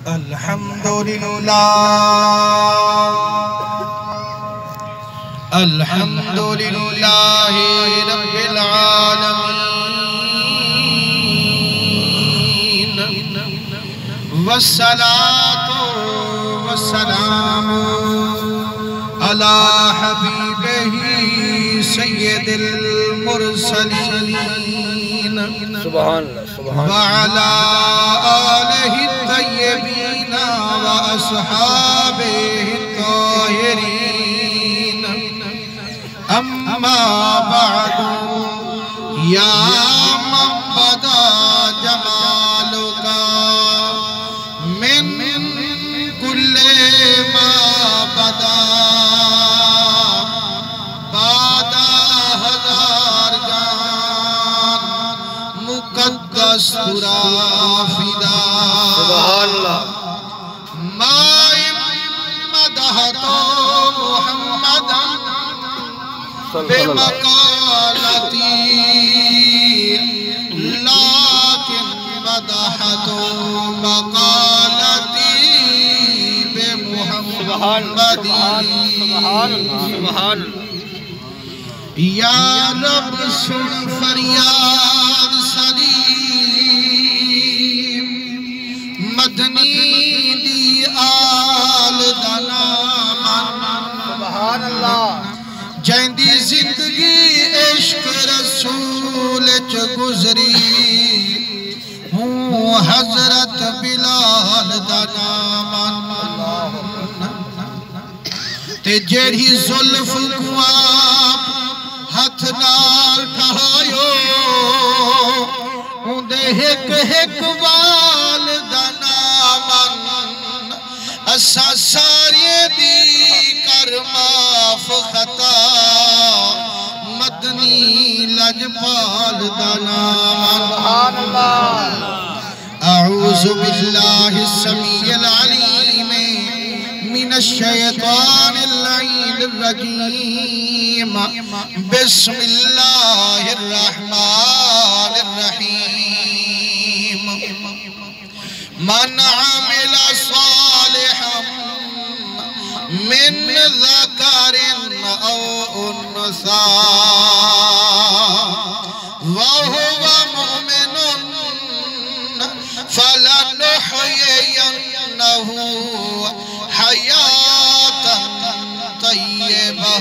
الحمدللہ الحمدللہ رب العالمین والصلاة والسلام علی حبیبہ سید المرسلین سبحان اللہ وعلى آلہ الطیبین واصحابہ الطاہرین اما بعد یا من بدا جمالک من کل ما بدا سورہ فدا سبحان اللہ مائم مدحتو محمدا بمقالتی لیکن مدحتو مقالتی بمحمدی سبحان یا رب سن فریاد سلیم مدنی دی آل دنامن سبحان اللہ جیندی زندگی عشق رسول چ گزری ہوں حضرت بلال دنامن تے جیڑی زلف کو آپ ہتھ نال ٹھایو اندے ہک وال دنامن اسا ساری دی کر معاف خطا مدنی لجپال دنامن سبحان اللہ اعوذ باللہ السمیع العلیم من الشیطان اللعین الرجیم بسم اللہ الرحمن الرحیم من عمل صالحا من ذکر او انثى وهو مؤمن فلنحيينه حیاتا طیبہ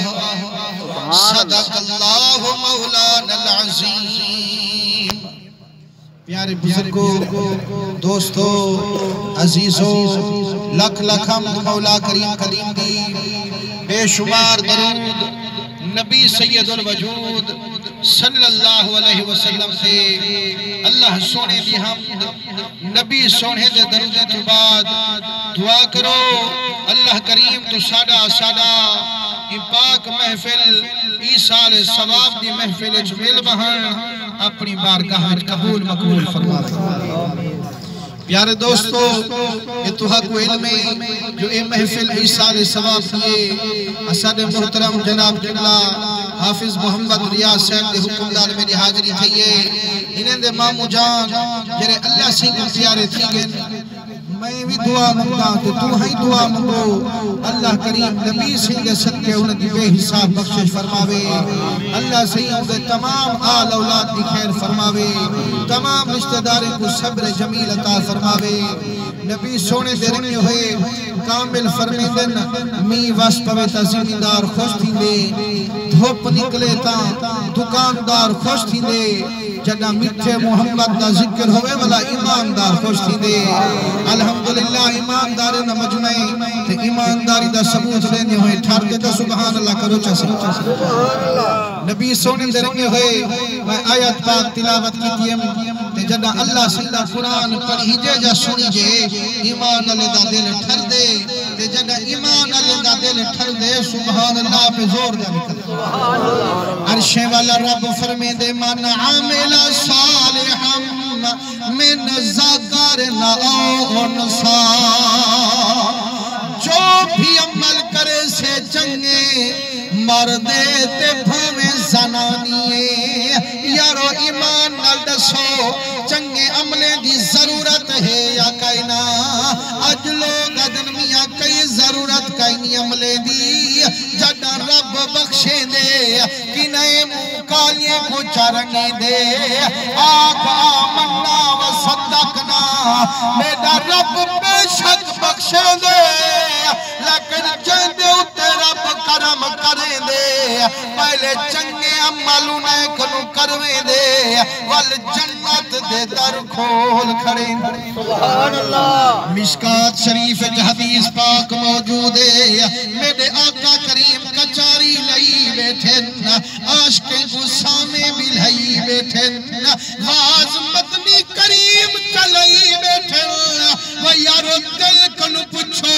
صدق اللہ مولانا العظیم پیارے بزرگوں دوستو عزیزوں لکھ حمد مولا کریم قدیم دی بے شمار درود نبی سید الوجود صلی اللہ علیہ وسلم سے اللہ سونے دی حمد نبی سونے دے درود تو بعد دعا کرو اللہ کریم تو سادہ پاک محفل ایسال ثواب دی محفل جمیل بہن اپنی بارگاہ قبول مقبول فرما پیارے دوستو یہ تو حق و علم جو اے محفل ایسال ثواب دیئے اسد محترم جناب قبلہ حافظ محمد ریاض صاحب دے حکمدار میں دی حاضری تھئیے انہیں دے مامو جان جرے اللہ سنگھ پیارے تھئیے میں بھی دعا منگا تو تو ہی دعا منگو اللہ کریم نبی سنگھ صدقے انہیں دی بے حساب بخشش فرماوے اللہ سنگھ انہیں تمام آل اولاد دی خیر فرماوے تمام رشتہ داریں کو صبر جمیل عطا فرماوے نبی سونے دے رنگی ہوئے کامل فرمیدن می واسپوے تا زمیندار خوش تھی دے دھوپ نکلے تا دکاندار خوش تھی دے جنہ میٹھے محمد دا ذکر ہوئے والا ایماندار خوش تھی دے الحمدللہ ایماندار نہ مجمعی تے ایمانداری دا ثبوت لینے ہوئے ٹھار دے تا سبحان اللہ کرو چاہے نبی سونے دے رنگے ہوئے میں آیت پاک تلاوت کی تیم تے جنہ اللہ سیدہ قرآن پڑھی جے جا سنی جے ایمان اللہ دا دل ٹھر دے تے جنہ ایمان اللہ دا دل ٹھر دے سبحان اللہ پہ زور دے نکل عرشے والا رب فرمے دے من عامل صالحا من ذکر او انثى جو بھی عمل کرے سے چنگے مردے تے بھویں زنانیے یارو ایمان نال دسو چنگے عملے دی ضرورت ہے یا کائنا کالیے کو چرنی دے آقا منا و صدقنا میرا رب بے شک بخشے دے لیکن چندے اتے رب کرم کریں دے پہلے چنگے عملوں نے کنو کرویں دے والجنت دے در کھول کھڑیں دے سبحان اللہ مشکات شریف حدیث پاک موجود ہے میرے آقا کریم کچاری لئی بیٹھن عاشقیں کو سامے ملہی بیٹھن واز مدنی کریم چلئی بیٹھن و یارو دل کنو پچھو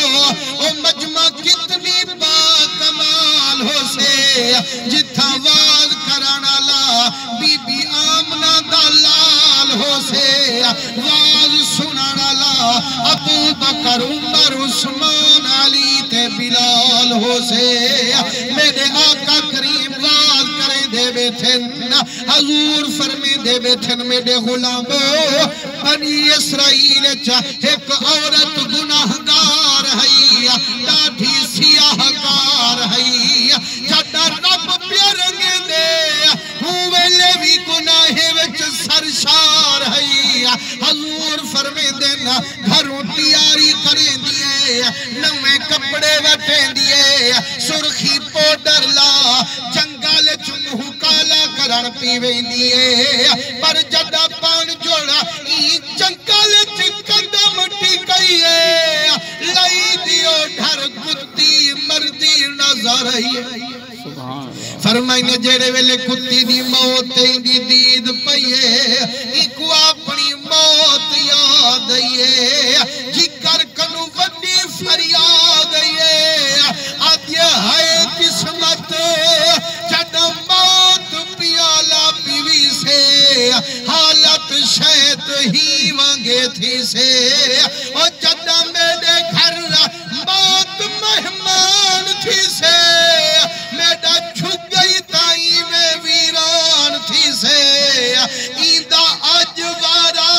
او مجمع کتنی با کمال ہو سے جتھا واز کرانا لا بی بی آمنہ دلال ہو سے واز سنانا لا ابو بکر عمر عثمان علی تے بلال ہو سے میرے آقا کریم واز کریں دے بیٹھن حضور فرمے دے بیٹھن میرے غلاموں بنی اسرائیل چا ایک عورت گناہگار ہے ڈاڈھی سیاہکار ہے جڑا رب پیرنگے دے ہوئے لیوی گناہے وچ سرشار ہے حضور فرمے دینا گھروں تیاری کریں دیئے نوے کپڑے وٹیں دیئے سرخی پوڈر لا جنگال چمہو کالا کرن پیویں دیئے پر جڑا پان جوڑا ای جنگال چکندم ٹکئیے لئی دیو ڈھر کتی مردی نظر ہے فرمائنے جیڑے ویلے کتی دی موت دی دید پئیے ایکو اپنی موت یاد آئیے جی کر کنو وڈی فریاد آئیے آدھے ہائے قسمت جڑا موت پیالا پیوی سے حالت شیط ہی وانگے تھی سے اور جڑا میرے گھر موت مہمان تھی سے میرا چھک گئی تائی میں ویران تھی سے ایندہ اجوارا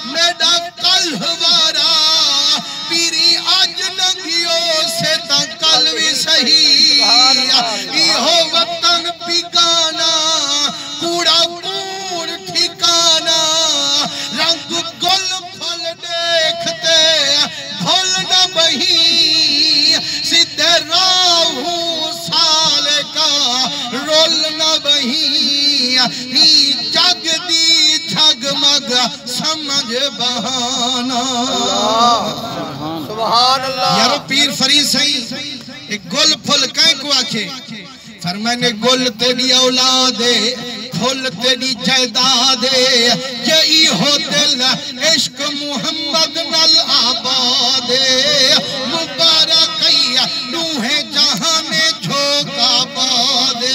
میرا کلوارا پیری آج نگیوں سے تا کلوی سہی ایہو وطن پگانا کوڑا کوڑ ٹھکانا رنگ گل پھل دیکھتے بھول نہ بہی سدھے راہوں سال کا رول نہ بہی ہی جگ دی جھگ مگ سمجھ بہانا سبحان اللہ یارو پیر فرید سہی ایک گل پھل کہیں کو آکھے فرمائنے گل تیری اولادے پھل تیری جائدادے یہی ہو دل عشق محمد نل آبادے مبارکی نوح جہاں نے جھوکا بادے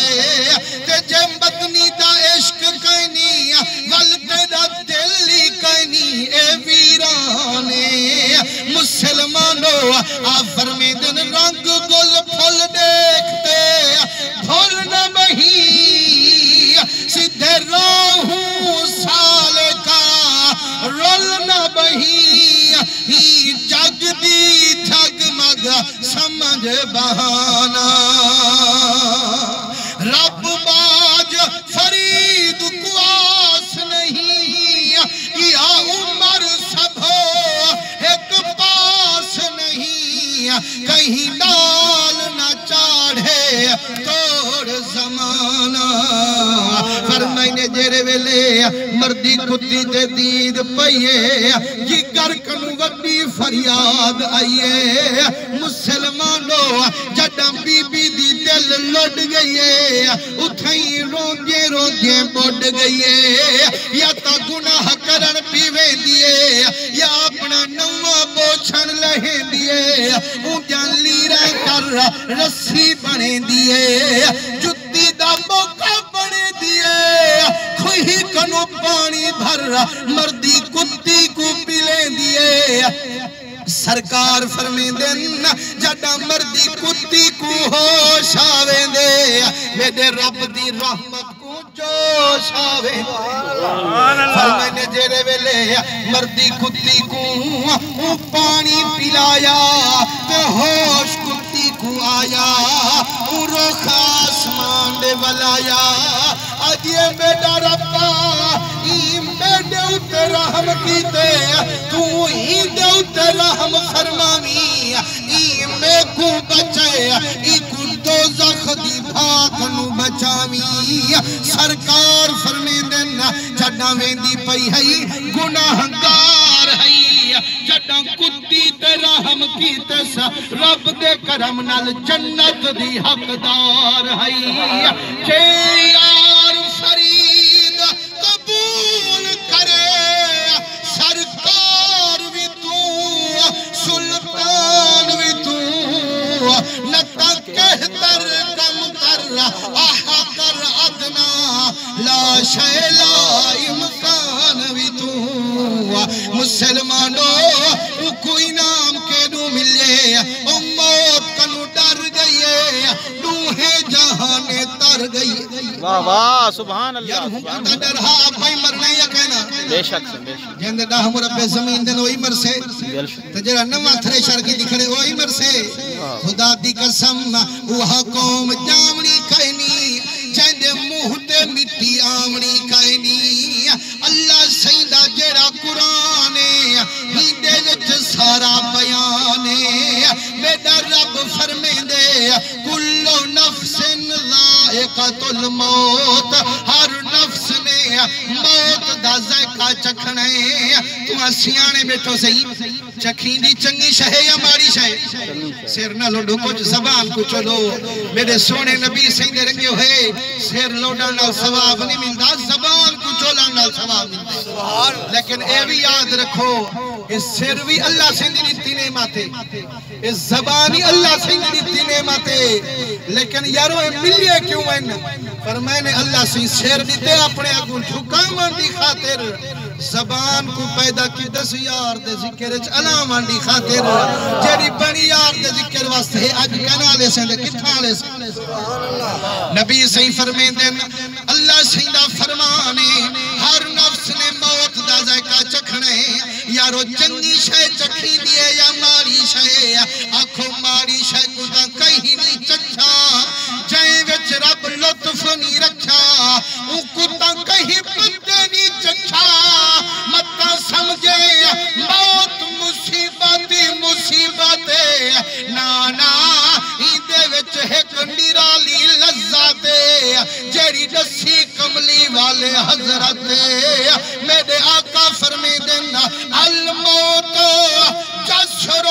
تجھے مدنی دا عشق کہنی ول تیرا دلی کہنی اے ویرانے مسلمانوں آفر میں دن رنگ گل پھل دیکھتے پھل نہ بہی سدھے راہوں سال کا رول نہ بہی ہی جگ دی جھگ مگ سمجھ بہانا رب باج فرید کو آس نہیں یا عمر سبھو ایک پاس نہیں کہیں ڈال نہ چاڑھے توڑ زمانہ فرمائنے جیرے ویلے مردی کتی تے دید پئیے جی گر کنو وڈی فریاد آئیے مسلمانوں جڑا بی بی دی دل لڑ گئیے اتھائی رونجے رونجے بڑھ گئیے یا تا گناہ کرن پیوے دیئے یا اپنا نوہ بوچھن لہے دیئے اونجان لیرہ کر رسی بنے دیئے جتی دا موقع بنے دیئے کھوئی کنو پانی بھر مردی کتی کو پلے دیئے سرکار فرمین دن جڑا مردی کتی کو ہوش آویں دے میرے رب دی رحمت کو جوش آویں فرمائنے جیرے ویلے مردی کتی کو پانی پلایا تو ہوش کتی کو آیا روخ آسمان دے ولایا آدھیے میڈا ربا این میڈے اتے رحم کیتے تو این دے اتے رحم فرمامی این میں کو بچے ای کو دوزخ دی بھاک نو بچامی سرکار فرمی دینا جڑا ویندی پئی ہے گناہگار ہے جڑا کتی تے رحم کیتے سا رب دے کرم نال جنت دی حقدار ہے کہ یار فرید قبول کرے سرکار بھی تو سلطان بھی تو نتا کہتر کم کر احقر ادنا لا شے لا امکان بھی تو مسلمانوں کوئی نام کے نو ملے موت کنو ڈر گئی نوہے جہانے تر گئی واہ واہ سبحان اللہ یار ہوں کتا ڈر ہاں آپ بھائی مرنے یا کہنا بے شک سے بے شک جہاں ڈاہ مربع زمین دن وہی مر سے تجرہ نمہ تھریشر کی دکھڑے وہی مر سے خدا دی قسم وہاں قوم جامنی کہنی جہاں موہتے مٹی آمنی کہنی اللہ سیدہ جیڑا قرآن ہی دے وچ سارا بیانے میڈا رب فرمے دے کلو نفس ذائقۃ الموت ہر نفس نے موت دا ذائقہ چکھنے تو اسیانے بیٹھو سہی چکھیں دی چنگی شہے یا ماری شہے سیر نہ لوڈو کچھ زبان کو چلو میرے سونے نبی سیندے رنگے ہوئے سیر لوڈا نال ثواب نہیں ملتا زبان کو چولا نال ثواب ملتا لیکن اے بھی یاد رکھو اس سر بھی اللہ سیندی نیتی نعماتے اس زبانی اللہ سیندی نیتی نعماتے لیکن یارو اے ملیے کیوں ہیں پر میں نے اللہ سے سیر دیتے اپنے اگوں جھکامان دی خاطر زبان کو پیدا کی 10 یار دے ذکر علامہ دی خاطر جیڑی بڑی یار دے ذکر واسطے اج کنا لے سندے کتھا لے نبی صحیح فرمین دے اللہ سیدہ فرمانے ہر نفس نے موت دا ذائقہ چکھنے یارو چنگی شے چکھی دیے یا ماری شے آنکھوں ماری شے کو دا کہیں نہیں چچھا جائیں وچ رب لطف نہیں رکھا ان کو دا کہیں بندے نہیں چچھا مطا سمجھے موت مصیبت نانا ایندے وچ ایک نرالی لذت جیڑی دسی کملی والے حضرت میرے آقا فرمے دینا الموت جسر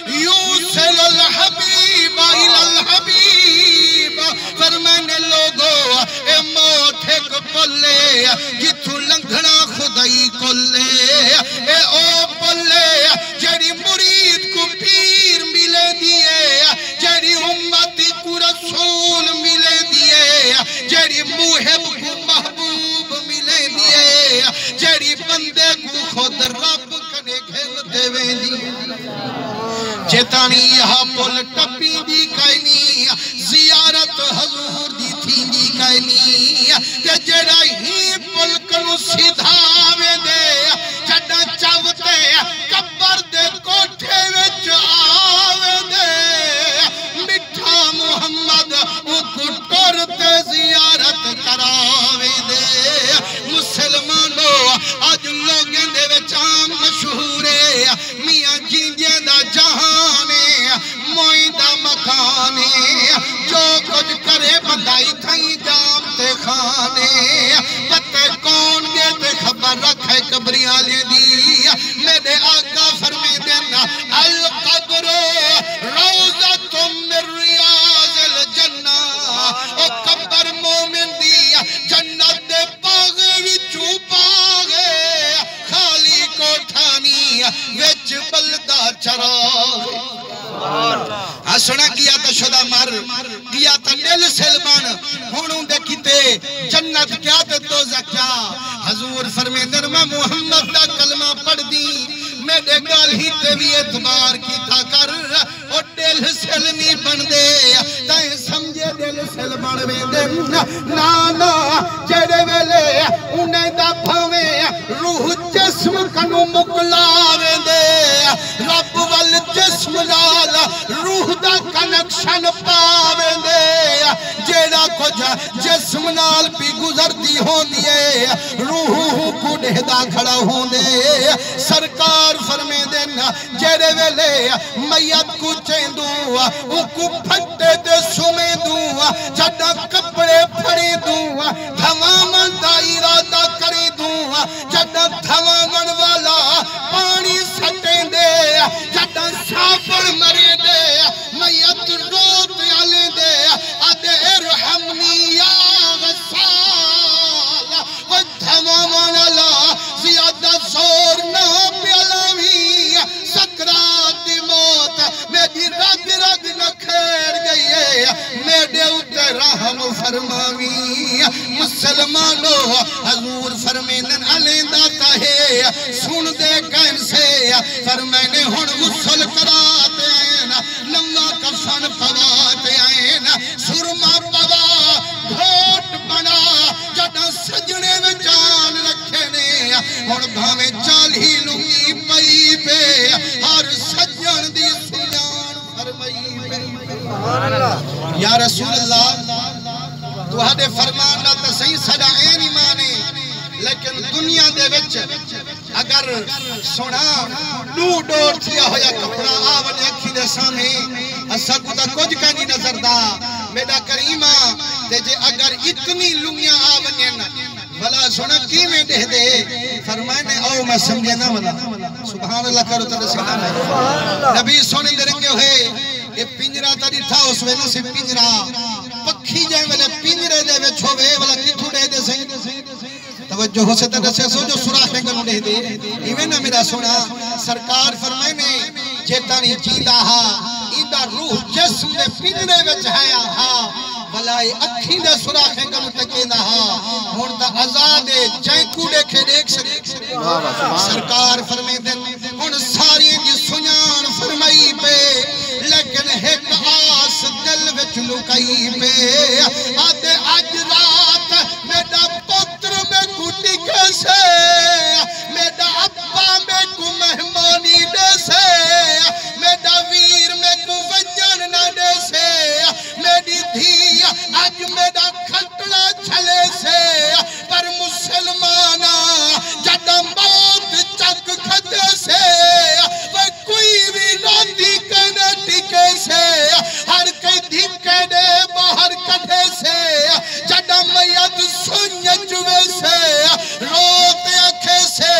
یوصل الحبیب الى الحبیب فرمانے لوگو اے موت ایک پلے جتو لنگھنا خدائی کلے اے او پلے جیڑی مرید کو پیر ملے دیئے جیڑی امتی کو رسول ملے دیئے جیڑی محب کو محبوب ملے دیئے جیڑی بندے کو خود رب کنے گھر دے دی جیتانی یہاں پل ٹپی دی کائنی زیارت حضور دی تھی دی کائنی کہ جیڑا ہی پل کنو سدھاوے دے جڑا چاوتے کبر دے کوٹھے وچ آوے دے مٹھا محمد او کٹورتے زیارت کراوے دے مسلمانوں آج لوگیں دے وچ عام مشہورے میاں جیندیاں دا جہانے موئی دا مکانے جو کچھ کرے بندائی تھائی جامتے خانے پتہ کون گے تے خبر رکھے قبریاں لے دی میرے آقا فرمی دینا القبر روزت من ریاض الجنہ او قبر مومن دی جنت دے پاغے وچو پاغے خالی کوٹھانی وچ بلدہ چراغے سنا کیا تا شدہ مر کیا تا دل سلمان ہونوں دیکھتے جنت کیا تے دوزہ کیا حضور فرمیندر میں محمد دا کلمہ پڑھ دی میرے گال ہی تے بھی اعتبار کی تھا کر اور دل سلمی بن دے تائیں سمجھے دل سلمان دے نانا جڑے ویلے انہیں دا بھوے روح جسم کنو مقلاوے دے رب وال جسم لال روح دا کنکشن پاوے دے جیڑا کو جا جسم نال بھی گزرتی ہون دیئے روح کو ڈہدا کھڑا ہون دے سرکار فرمے دینا جیرے ویلے میت کو چیندوں او کو پھٹے دے سمے دوں جڑا کپڑے پھڑی دوں دھوامن دا ارادہ کری دوں جڑا دھوامن والا پانی سٹیں دے جڑا سافر مرے دے میت روت علی دے ادے ارحمنی یا غسال و دھوامن اللہ زیادہ زور نہ پیلاوی سکرات دی موت میری رگ رگ نہ کھیر گئی ہے میرے اوتے رحم فرماوی مسلمانو حضور فرمیدن علیندہ تاہے سن دے کہن سے فرمینے ہن غسل کراتے ہیں نمہ کفن پواتے ہیں سرما پوا گھوٹ بنا جڑا سجنے میں جان رکھے نے ہن بھاویں چالی لنگی پئی پہ ہر سجن دی سنان فرمائی پہ یا رسول اللہ تو ہدے فرمان نہ تسہی سڑا این ایمانے لیکن دنیا دے وچ اگر سونا دو ڈور تھیا ہویا کپڑا آونے اکھی دے سامنے اسا کو دا کچھ کہیں نظر دا میرا کریمہ تے جے اگر اتنی لنگیاں آونے بھلا سونا کی میں دے دے فرمائنے او میں سمجھے نہ ملا سبحان اللہ کرو تر سکتا ہے نبی سونے دے رنگے ہوئے یہ پنجرہ تاری تھا اس ویلے سے پنجرہ پکھی جائیں ویلے پنجرے دے وے چھوے والا کتھو دے دے سہیں توجہ ہو سے تر سے سو جو سراخ میں گنو دے دے ایویں نہ میرا سونا سرکار فرمائنے جیتانی جیدہ ہا ایدہ روح جسم دے پنجرے وے چاہیا ہا بھلائی اکھی دے سراخ میں گنو تکیدہ ہا مردہ ازادے جائیں کو دیکھے دیکھ سکے سرکار فرمائنے ان ساری جی سنیان فرمائی پہ لیکن ایک آس دل وچ لکائی پہ آدھے آج رات میرا پتر میں کوٹی کیسے میرا ابا میں کو مہمانی دے سے میرا ویر میں کو وجن نہ دے سے میری دھی آج میرا کھٹڑا چھلے سے پر مسلمانہ جڑا موت چک کھتے سے وہ کوئی بھی راتی کہنے ٹکے سے ہر کئی دھکے دے باہر کٹھے سے جڑا میت سنیا چوے سے روتے اکھے سے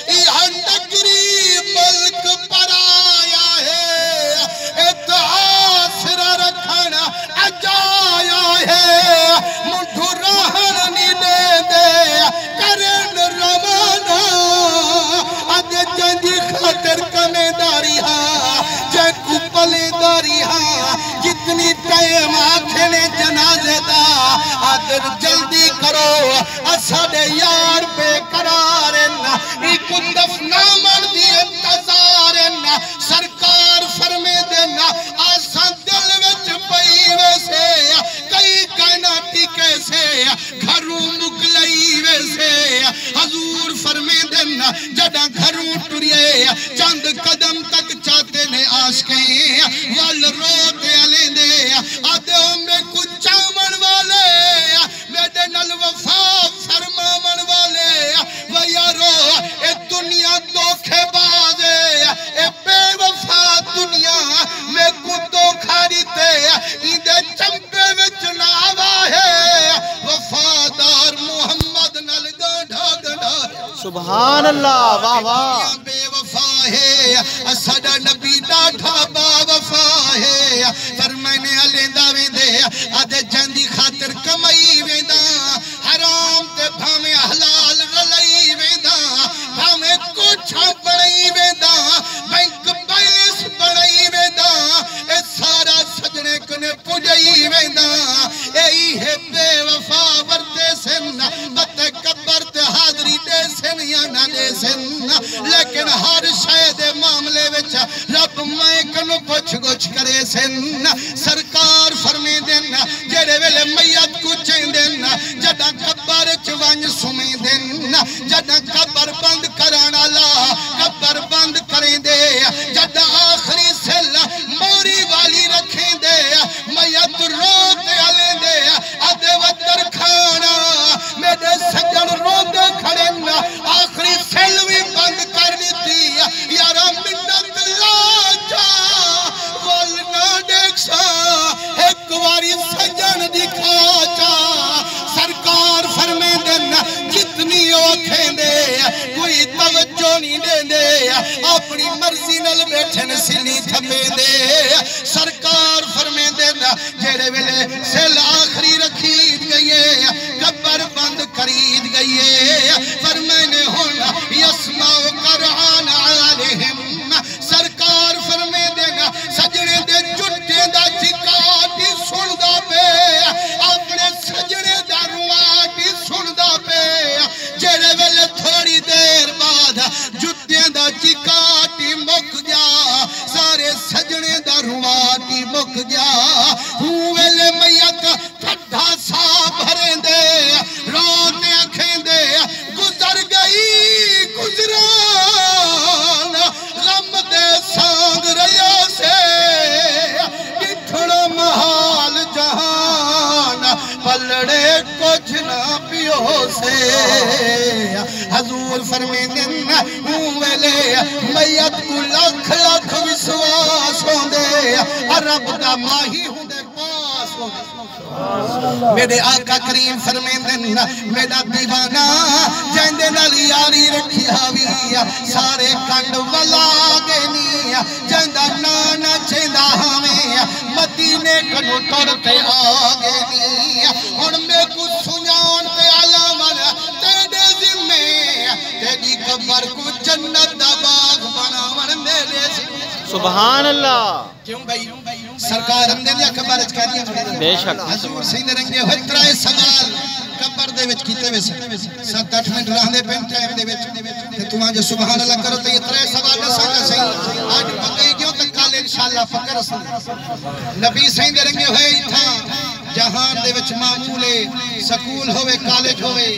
یہ نگری ملک پر آیا ہے اتحاصر رکھنا اجایا ہے مٹھو رہن نہیں دے دے کرن روانا آدھے جنجی خاطر کمیں داری ہاں جن کو پلے داری ہاں جتنی ٹائم آکھنے جنازے دا آدھر جلدی کرو اساڑے یار بے قرارن ایک دفنہ مردی انتظارن سرکار فرمے دینا آسان دل وچ پئی ویسے کئی کائناتی کیسے گھروں مکلئی ویسے حضور فرمے دینا جڑا گھروں ٹریے چند قدم تک چاہتے نے عاشقیں وال روتے علی دے آدھے میں کچھ چامن والے میرے نل وفا فرمامن والے و یارو اے دنیا دھوکھے بازے اے بے وفا دنیا میں کو دھوکھا دیتے ایدے چمپے وچ ناوا ہے وفادار محمد نل گاڑھا گاڑھا سبحان اللہ واہ واہ بے وفا ہے اساڑا نبی ڈاٹھا با وفا ہے فرمائنے علی داویں دے آدھے جندی خاطر کمائی ویندہ حرام تے بھامیں حلال رلائی ویندہ بھامیں کوچھا بڑھائی ویندہ بینک بیلس بڑھائی ویندہ اے سارا سجنے کنے پجائی ویندہ اے ہے بے وفا ورتے سن بتے قبر تے حاضری دے سن یا نہ دے سن لیکن ہر شاید معاملے وچ رب میں کنو پچھ گچھ کرے سن سرکار فرمی دینا جڑے ویلے میت کو چین دینا جڑا قبر چوانج سمی دینا جڑا قبر بند کرانا لا قبر بند کریں دے جڑا آخری سل موری والی رکھیں دے میت روتے علی دے آدھے وقت اپنی مرضی نل بیٹھن سینی تھپے دے سرکار فرمے دینا جیڑے ویلے سیل آخری رکھید گئیے قبر بند کرید گئیے فرمینے ہونا یسماؤ قرآن علیہم سرکار فرمے دینا سجنے دے جٹے دا چکاٹی سن دا پے اپنے سجنے دا رواٹی سن دا پے جیڑے ویلے تھوڑی دیر بعد جٹے دا چکاٹی مک گیا سارے سجنے دا رواٹی مک گیا ویلے میت ٹھڈا سا بھریں دے روتے اکھیں دے گزر گئی گزران غم دے سانگ ریا سے کتھڑا محال جہان پلڑے کچھ نہ پیو سے حضور فرمیدن ویلے میت کو لکھ لکھ وسواس ہوں دے عرب دا ماہی ہوں دے پاس ہوں دے میرے آقا کریم فرمیدن میرا دیوانہ جیندے نال یاری رکھی آوی سارے کنڈ والا گینی جیندہ نانا چیندہ ہمیں مدینے کنو ٹرتے آگینی اور میں کو سنیان تے علامن تیرے ذمے تیری قبر کو جنت دا باغ بناون میرے سبحان اللہ کیوں بھائی سرکار ہم نے لیا قبر اچ کہہ دیا بے شک حضور سید رنگے ہوئے ترائے سوال قبر دے وچ کیتے ویسے 7-8 منٹ رہنے پین ٹائم دے وچ تے تمہاں جو سبحان اللہ کرو تے یہ ترائے سوال نہ سمجھا صحیح آج پکئی کیوں تک کال انشاءاللہ فکر رسول نبی سید رنگے ہوئے تھا جہان دے وچ معمولے سکول ہوئے کالج ہوئے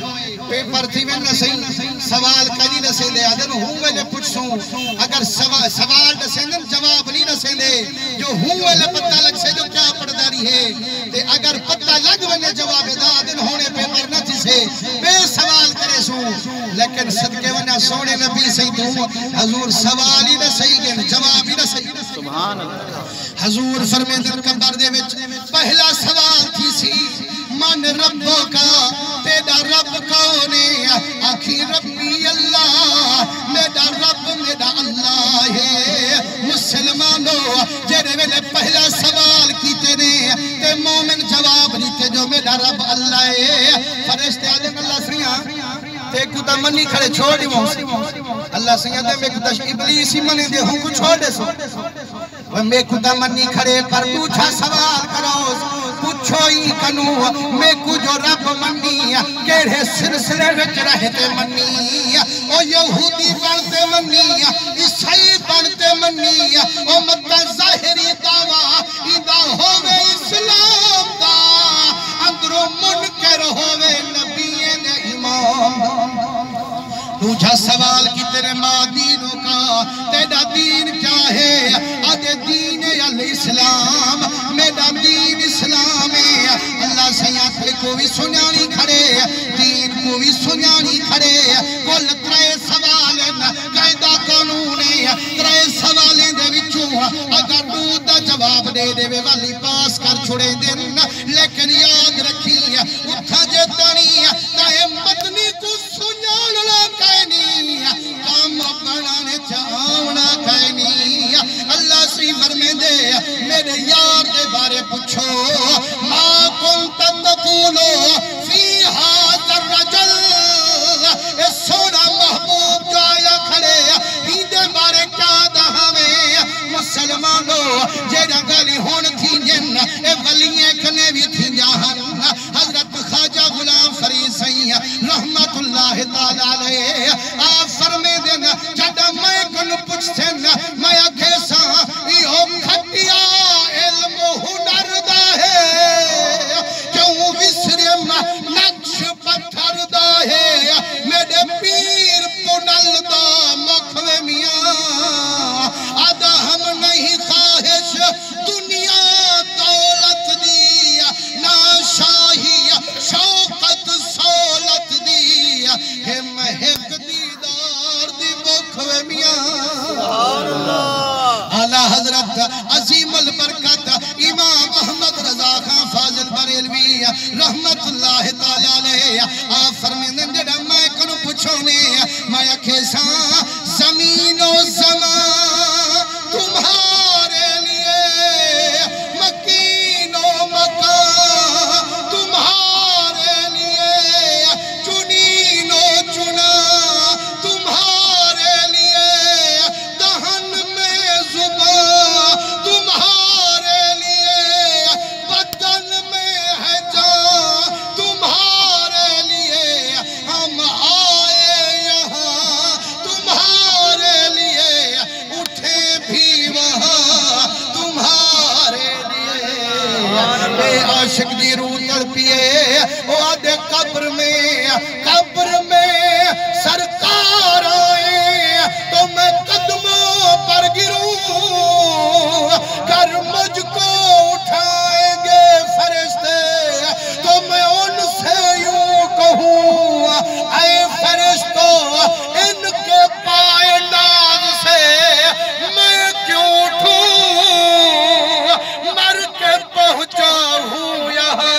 پیپر تھی میں نہ صحیح سوال کجی نہ سے دے آدھن ہوں میں نے پوچھوں اگر سوال نہ سے دے جواب نہیں نہ سے دے جو ہوں میں پتہ لگ سے جو کیا پڑھداری ہے تے اگر پتہ لگ میں نے جواب دا آدھن ہونے پیپر نہ تھی سے بے سوال کرے سوں لیکن صدقے ونہ سونے نبی صحیح دوں حضور سوال ہی نہ صحیح گئن جواب ہی نہ صحیح سبحان اللہ حضور فرمیدن قبر دے وچ پہلا سوال تھی سی من ربوں کا تیرا رب کونے آخی ربی اللہ میرا رب میرا اللہ ہے مسلمانوں جیرے ویلے پہلا سوال کی تے مومن جواب نہیں تے جو میرا رب اللہ ہے فرشتے آدم اللہ سیاں تے کتا منی کھڑے چھوڑ دی اللہ سیاں دے میں کتا ابلیسی منی دے ہوں کو چھوڑ دے سو میں کتا منی کھڑے پر پوچھا سوال کرو پوچھو ہی کنو میں کو جو رب منی کیڑے سلسلے وچ رہتے منی او یہودی بنتے منی عیسائی بنتے منی او مکہ ظاہری دعویٰ ایدہ ہوئے اسلام دا اندروں منکر ہوئے نبی دے امام پوچھا سوال کی تیرے ماں دینوں کا تیرا دین کیا ہے آدھے دین الاسلام میرا دین اسلام ہے اللہ سیاتے کو بھی سنیانی کھڑے دین کو بھی سنیانی کھڑے کل ترے سوالیں قائدہ قانونے ترے سوالیں دے وچوں اگر دودہ جواب دے دے والی پاس کر چھوڑے دن لیکن یاد رکھی اٹھا جے تانی تاہے مدنی کو سنیان لکھائنی کام بنانے چاہونا کھائنی اللہ سی فرمے دے میرے یار دے بارے پوچھو ما کنت تقولو فی حاضر رجل اے سونا محبوب جو آیا کھڑے ہی دے بارے کیا دا ہمیں مسلمانوں جیڑا گالی ہون تھی جن اے ولیے کنے بھی تھی جہن حضرت خواجہ غلام فرید سیاں رحمت اللہ تعالیٰ علیہ آپ فرمے دینا جڑا میں کن پوچھتے نا میں کیسا یہ کھٹیا علم ہنر دا ہے کیوں وسرم نقش پتھر دا ہے میرے پیر پنل دا مکھوے میاں آدھا ہم نہیں خواہش دنیا دولت دی نا شاہی شوقت سولت دی ہے مہک دیدار دی مکھوے میاں اعلیٰ حضرت عظیم البرکت امام محمد رضا خان فاضل بریلوی رحمت اللہ تعالیٰ علیہ آپ فرمیدن جڑا میں کنو پچھونے میں کیسا زمین و عاشق دی روح تڑپیے وہ آدھے قبر میں سرکار آئے تو میں قدموں پر گروں کر مجھ کو اٹھائیں گے فرشتے تو میں ان سے یوں کہوں اے فرشتوں ان کے پائے ناز سے میں کیوں اٹھوں مر کے پہنچا ہوں یہاں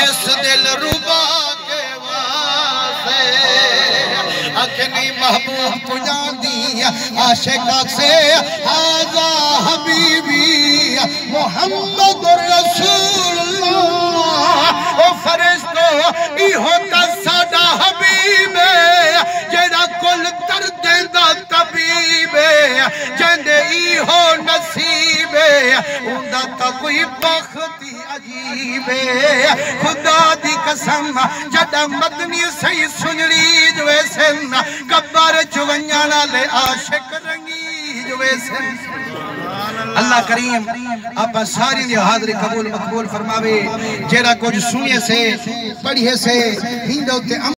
اس دل ربا کے واسطے اکھنی محبوب کو جان دی عاشق سے آزا حبیبی محمد رسول اللہ او فرشتو ای ہوتا ساڑا حبیب جیڑا کل درد دا طبیب جندے ای ہو نصیب اندہ تا کوئی بختی عجیب خدا دی قسم جڑا مدنی صحیح سنری جو ایسن کبار چونیانا لے عاشق رنگی جو ایسن اللہ کریم آپ ساری دی حاضری قبول مقبول فرماوے جیڑا کچھ سنیے سے پڑھیے سے ہندو تے